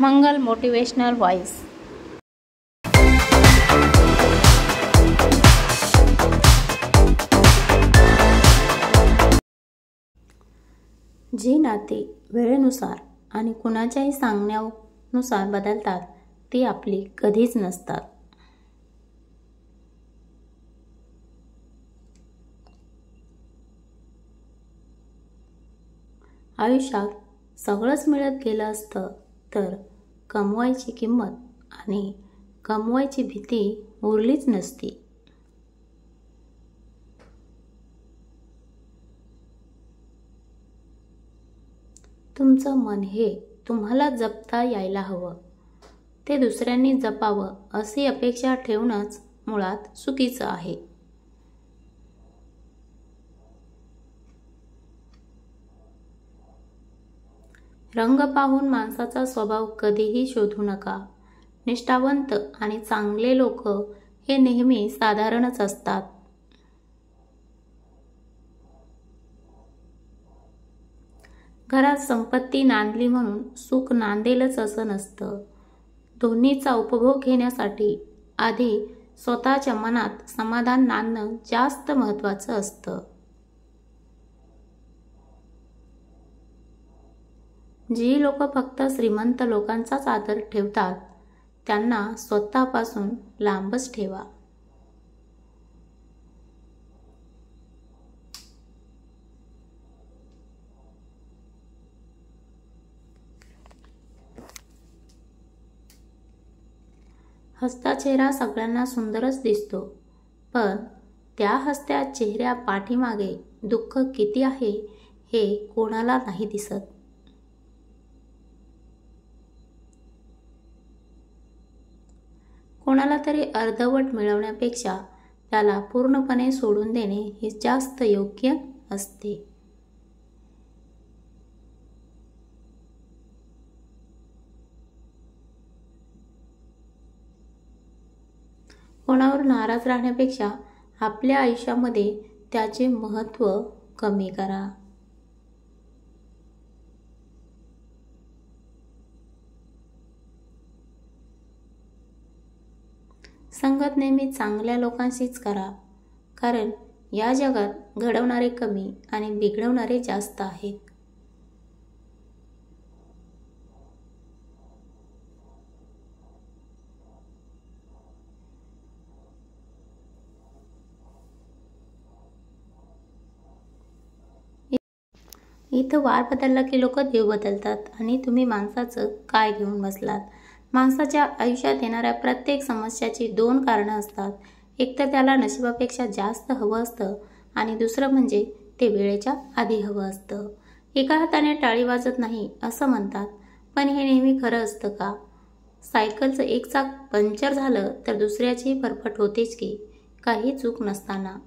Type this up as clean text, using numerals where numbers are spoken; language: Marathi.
मंगल मोटिवेशनल व्हॉइस. जी नाती वेळेनुसार आणि कुणाच्याही सांगण्यानुसार बदलतात ती आपली कधीच नसतात. आयुष्यात सगळंच मिळत गेलं असतं तर कमवायची किंमत आणि कमवायची भीती उरलीच नसती. तुमचं मन हे तुम्हाला जपता यायला हवं, ते दुसऱ्यांनी जपावं अशी अपेक्षा ठेवणंच मुळात चुकीचं आहे. रंग पाहून माणसाचा स्वभाव कधीही शोधू नका. निष्ठावंत आणि चांगले लोक हे नेहमी साधारणच असतात. घरात संपत्ती नांदली म्हणून सुख नांदेलच असं नसतं. दोन्हीचा उपभोग घेण्यासाठी आधी स्वतःच्या मनात समाधान नांदणं जास्त महत्त्वाचं असतं. जी लोक फक्त श्रीमंत लोकांचाच आदर ठेवतात त्यांना स्वतःपासून लांबच ठेवा. हसता चेहरा सगळ्यांना सुंदरच दिसतो, पण त्या हसत्या चेहऱ्या पाठीमागे दुःख किती आहे हे कोणाला नाही दिसत. कोणाला तरी अर्धवट मिळवण्यापेक्षा त्याला पूर्णपणे सोडून देणे हे जास्त योग्य असते. कोणावर नाराज राहण्यापेक्षा आपल्या आयुष्यामध्ये त्याचे महत्त्व कमी करा. संगत नेहमी चांगल्या लोकांशीच करा, कारण या जगात घडवणारे कमी आणि बिघडवणारे जास्त आहेत. इथं वार बदलला की लोक देव बदलतात आणि तुम्ही माणसाचं काय घेऊन बसलात. माणसाच्या आयुष्यात येणाऱ्या प्रत्येक समस्याची दोन कारणं असतात. एक तर त्याला नशिबापेक्षा जास्त हवं असतं आणि दुसरं म्हणजे ते वेळेच्या आधी हवं असतं. एका हाताने टाळी वाजत नाही असं म्हणतात, पण हे नेहमी खरं असतं का? सायकलचं एक चाक पंक्चर झालं तर दुसऱ्याचीही फरफट होतेच की, काही चूक नसताना.